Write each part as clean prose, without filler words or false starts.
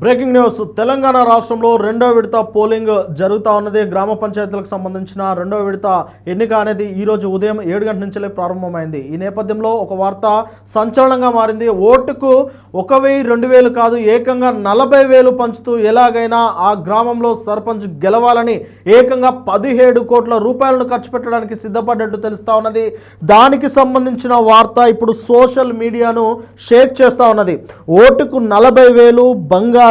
Breaking news Telangana రాష్ట్రంలో రెండో విడత పోలింగ్ జరుగుతూ ఉన్నది. గ్రామ పంచాయతీలకు సంబంధించిన రెండో విడత ఎన్నిక అనేది ఈ రోజు ఉదయం 7 గంటల నుంచే ప్రారంభమైంది. ఈ నేపథ్యంలో ఒక వార్త సంచలనంగా మారింది. ఓటుకు 1000, 2000 కాదు, ఏకంగా 40,000 పంచుతూ ఎలాగైనా ఆ గ్రామంలో సర్పంచ్ గెలవాలని ఏకంగా 17 కోట్ల రూపాయలను ఖర్చు పెట్టడానికి సిద్ధపడ్డట్టు తెలుస్తా ఉన్నది. దానికి సంబంధించిన వార్త ఇప్పుడు సోషల్ మీడియాను షేక్ చేస్తూ ఉన్నది. ఓటుకు 40,000 బంగారం,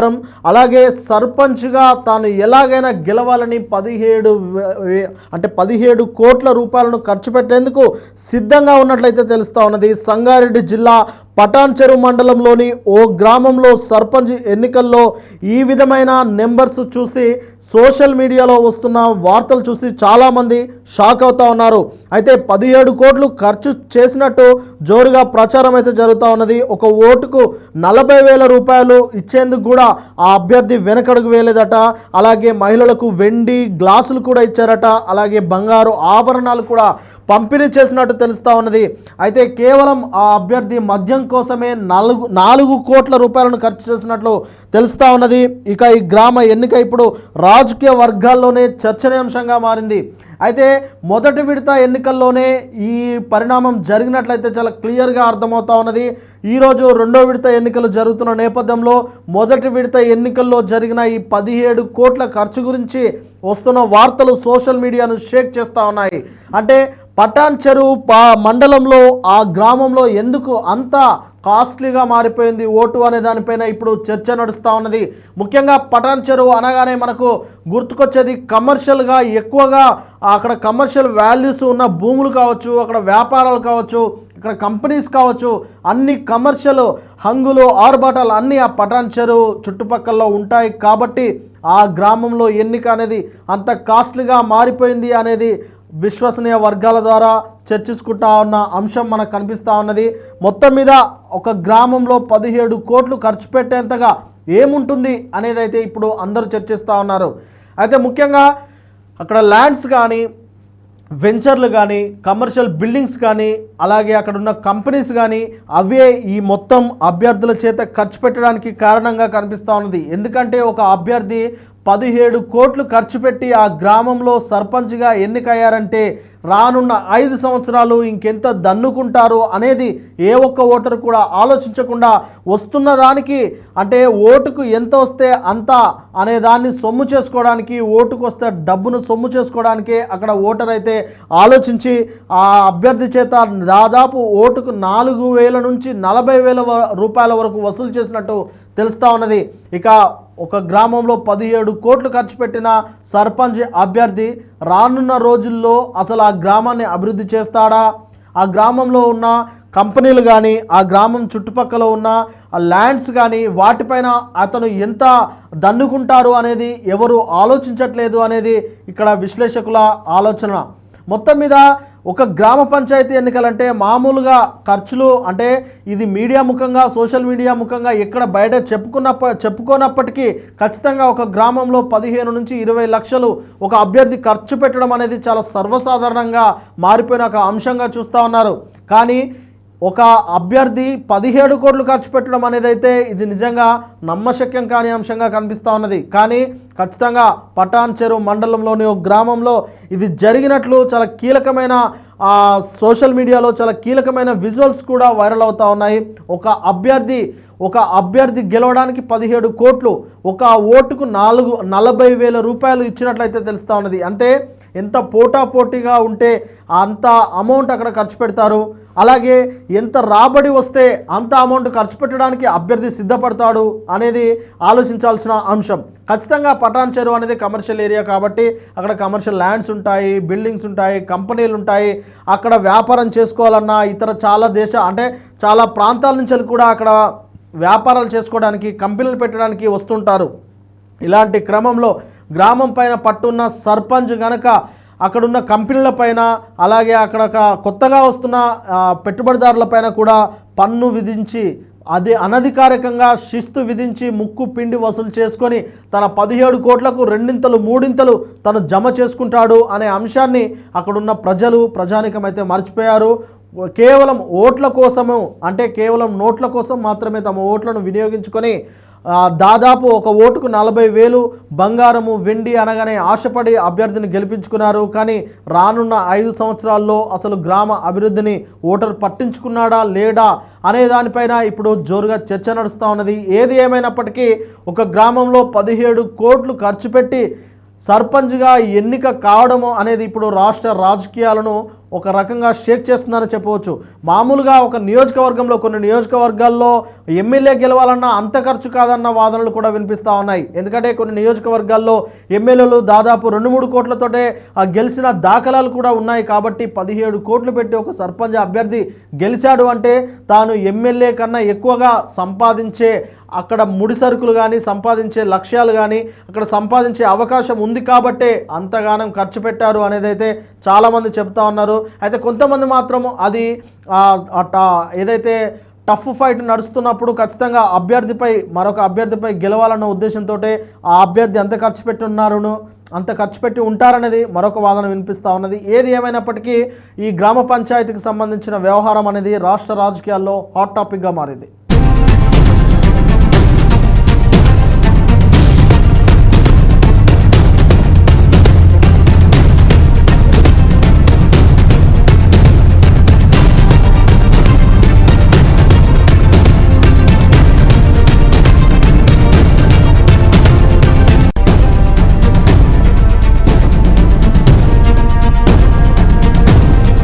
అలాగే సర్పంచ్గా తాను ఎలాగైనా గెలవాలని 17 కోట్ల రూపాయలను ఖర్చు పెట్టేందుకు సిద్ధంగా ఉన్నట్లయితే తెలుస్తా ఉన్నది. సంగారెడ్డి జిల్లా పటాన్చెరు మండలంలోని ఓ గ్రామంలో సర్పంచ్ ఎన్నికల్లో ఈ విధమైన నెంబర్స్ చూసి సోషల్ మీడియాలో వస్తున్న వార్తలు చూసి చాలామంది షాక్ అవుతా ఉన్నారు. అయితే 17 కోట్లు ఖర్చు చేసినట్టు జోరుగా ప్రచారం అయితే జరుగుతూ ఉన్నది. ఒక ఓటుకు 40,000 రూపాయలు ఇచ్చేందుకు కూడా ఆ అభ్యర్థి వెనకడుగు వేయలేదట. అలాగే మహిళలకు వెండి గ్లాసులు కూడా ఇచ్చారట. అలాగే బంగారు ఆభరణాలు కూడా పంపిణీ చేసినట్టు తెలుస్తూ ఉన్నది. అయితే కేవలం ఆ అభ్యర్థి మద్యం కోసమే 4 కోట్ల రూపాయలను ఖర్చు చేసినట్లు తెలుస్తూ ఉన్నది. ఇక ఈ గ్రామ ఎన్నిక ఇప్పుడు రాజకీయ వర్గాల్లోనే చర్చనీయాంశంగా మారింది. అయితే మొదటి విడత ఎన్నికల్లోనే ఈ పరిణామం జరిగినట్లయితే చాలా క్లియర్గా అర్థమవుతా ఉన్నది. ఈరోజు రెండో విడత ఎన్నికలు జరుగుతున్న నేపథ్యంలో మొదటి విడత ఎన్నికల్లో జరిగిన ఈ 17 కోట్ల ఖర్చు గురించి వస్తున్న వార్తలు సోషల్ మీడియాను షేక్ చేస్తూ ఉన్నాయి. అంటే పటాన్చెరు మండలంలో ఆ గ్రామంలో ఎందుకు అంత కాస్ట్లీగా మారిపోయింది ఓటు అనే దానిపైన ఇప్పుడు చర్చ నడుస్తూ ఉన్నది. ముఖ్యంగా పటాన్చెరు అనగానే మనకు గుర్తుకొచ్చేది కమర్షియల్గా ఎక్కువగా అక్కడ కమర్షియల్ వాల్యూస్ ఉన్న భూములు కావచ్చు, అక్కడ వ్యాపారాలు కావచ్చు, ఇక్కడ కంపెనీస్ కావచ్చు, అన్ని కమర్షియల్ హంగులు ఆర్భాటాలు అన్నీ ఆ పటాన్చెరు చుట్టుపక్కల ఉంటాయి. కాబట్టి ఆ గ్రామంలో ఎన్నిక అనేది అంత కాస్ట్లీగా మారిపోయింది అనేది విశ్వసనీయ వర్గాల ద్వారా చర్చించుకుంటా ఉన్న అంశం మనకు కనిపిస్తూ ఉన్నది. మొత్తం మీద ఒక గ్రామంలో 17 కోట్లు ఖర్చు పెట్టేంతగా ఏముంటుంది అనేది అయితే ఇప్పుడు అందరూ చర్చిస్తూ ఉన్నారు. అయితే ముఖ్యంగా అక్కడ ల్యాండ్స్ కానీ, వెంచర్లు కానీ, కమర్షియల్ బిల్డింగ్స్ కానీ, అలాగే అక్కడ ఉన్న కంపెనీస్ కానీ అవే ఈ మొత్తం అభ్యర్థుల చేత ఖర్చు పెట్టడానికి కారణంగా కనిపిస్తూ ఉన్నది. ఎందుకంటే ఒక అభ్యర్థి 17 కోట్లు ఖర్చు పెట్టి ఆ గ్రామంలో సర్పంచ్గా ఎన్నికయ్యారంటే రానున్న 5 సంవత్సరాలు ఇంకెంత దన్నుకుంటారు అనేది ఏ ఒక్క ఓటరు కూడా ఆలోచించకుండా వస్తున్న దానికి అంటే ఓటుకు ఎంత వస్తే అంత అనే దాన్ని సొమ్ము చేసుకోవడానికి, ఓటుకు వస్తే డబ్బును సొమ్ము చేసుకోవడానికే అక్కడ ఓటర్ అయితే ఆలోచించి ఆ అభ్యర్థి చేత దాదాపు ఓటుకు 4,000 నుంచి 40,000 రూపాయల వరకు వసూలు చేసినట్టు తెలుస్తూ ఉన్నది. ఇక ఒక గ్రామంలో 17 కోట్లు ఖర్చు పెట్టిన సర్పంచ్ అభ్యర్థి రానున్న రోజుల్లో అసలు ఆ గ్రామాన్ని అభివృద్ధి చేస్తాడా, ఆ గ్రామంలో ఉన్న కంపెనీలు కానీ, ఆ గ్రామం చుట్టుపక్కల ఉన్న ఆ ల్యాండ్స్ కానీ వాటిపైన అతను ఎంత దన్నుకుంటారు అనేది ఎవరు ఆలోచించట్లేదు అనేది ఇక్కడ విశ్లేషకుల ఆలోచన. మొత్తం మీద ఒక గ్రామ పంచాయతీ ఎన్నికలంటే మామూలుగా ఖర్చులు అంటే ఇది మీడియా ముఖంగా, సోషల్ మీడియా ముఖంగా ఎక్కడ బయట చెప్పుకోనప్పటికీ ఖచ్చితంగా ఒక గ్రామంలో 15 నుంచి 20 లక్షలు ఒక అభ్యర్థి ఖర్చు పెట్టడం అనేది చాలా సర్వసాధారణంగా మారిపోయిన ఒక అంశంగా చూస్తూ ఉన్నారు. కానీ ఒక అభ్యర్థి 17 కోట్లు ఖర్చు పెట్టడం అనేది అయితే ఇది నిజంగా నమ్మశక్యం కాని అంశంగా కనిపిస్తూ ఉన్నది. కానీ ఖచ్చితంగా పటాన్చెరు మండలంలోని ఒక గ్రామంలో ఇది జరిగినట్లు చాలా కీలకమైన సోషల్ మీడియాలో చాలా కీలకమైన విజువల్స్ కూడా వైరల్ అవుతూ ఉన్నాయి. ఒక అభ్యర్థి గెలవడానికి 17 కోట్లు, ఒక ఓటుకు 40,000 రూపాయలు ఇచ్చినట్లయితే తెలుస్తూ ఉన్నది. అంటే ఎంత పోటాపోటీగా ఉంటే అంత అమౌంట్ అక్కడ ఖర్చు పెడతారు. అలాగే ఎంత రాబడి వస్తే అంత అమౌంట్ ఖర్చు పెట్టడానికి అభ్యర్థి సిద్ధపడతాడు అనేది ఆలోచించాల్సిన అంశం. ఖచ్చితంగా పటాన్చెరు అనేది కమర్షియల్ ఏరియా కాబట్టి అక్కడ కమర్షియల్ ల్యాండ్స్ ఉంటాయి, బిల్డింగ్స్ ఉంటాయి, కంపెనీలు ఉంటాయి. అక్కడ వ్యాపారం చేసుకోవాలన్నా ఇతర చాలా ప్రాంతాల నుంచి కూడా అక్కడ వ్యాపారాలు చేసుకోవడానికి, కంపెనీలు పెట్టడానికి వస్తుంటారు. ఇలాంటి క్రమంలో గ్రామం పైన పట్టున్న సర్పంచ్ గనక అక్కడున్న కంపెనీల పైన, అలాగే అక్కడ కొత్తగా వస్తున్న పెట్టుబడిదారుల పైన కూడా పన్ను విధించి అది అనధికారికంగా శిస్తు విధించి ముక్కు పిండి వసూలు చేసుకొని తన 17 కోట్లకు 2 3 తను జమ చేసుకుంటాడు అనే అంశాన్ని అక్కడున్న ప్రజానికం అయితే మర్చిపోయారు. కేవలం ఓట్ల కోసము, అంటే కేవలం నోట్ల కోసం మాత్రమే తమ ఓట్లను వినియోగించుకొని దాదాపు ఒక ఓటుకు 40,000 బంగారము వెండి అనగానే ఆశపడి అభ్యర్థిని గెలిపించుకున్నారు. కానీ రానున్న 5 సంవత్సరాల్లో అసలు గ్రామ అభివృద్ధిని ఓటరు పట్టించుకున్నాడా లేడా అనే దానిపైన ఇప్పుడు జోరుగా చర్చ నడుస్తూ ఉన్నది. ఏది ఏమైనప్పటికీ ఒక గ్రామంలో 17 కోట్లు ఖర్చు పెట్టి సర్పంచ్గా ఎన్నిక కావడము అనేది ఇప్పుడు రాష్ట్ర రాజకీయాలను ఒక రకంగా షేక్ చేస్తుందని చెప్పవచ్చు. మామూలుగా ఒక నియోజకవర్గంలో కొన్ని నియోజకవర్గాల్లో ఎమ్మెల్యే గెలవాలన్నా అంత ఖర్చు కాదన్న వాదనలు కూడా వినిపిస్తూ ఉన్నాయి. ఎందుకంటే కొన్ని నియోజకవర్గాల్లో ఎమ్మెల్యేలు దాదాపు 2-3 కోట్లతోటే గెలిచిన దాఖలాలు కూడా ఉన్నాయి. కాబట్టి 17 కోట్లు పెట్టి ఒక సర్పంచ్ అభ్యర్థి గెలిచాడు అంటే తాను ఎమ్మెల్యే కన్నా ఎక్కువగా సంపాదించే అక్కడ ముడి సరుకులు కానీ సంపాదించే లక్ష్యాలు కానీ అక్కడ సంపాదించే అవకాశం ఉంది కాబట్టే అంతగానం ఖర్చు పెట్టారు అనేది అయితే చాలామంది చెప్తా ఉన్నారు. అయితే కొంతమంది మాత్రము అది ఏదైతే టఫ్ ఫైట్ నడుస్తున్నప్పుడు ఖచ్చితంగా మరొక అభ్యర్థిపై గెలవాలన్న ఉద్దేశంతో ఆ అభ్యర్థి అంత ఖర్చు పెట్టి ఉంటారనేది మరొక వాదన వినిపిస్తూ ఉన్నది. ఏది ఏమైనప్పటికీ ఈ గ్రామ పంచాయతీకి సంబంధించిన వ్యవహారం అనేది రాష్ట్ర రాజకీయాల్లో హాట్ టాపిక్గా మారింది.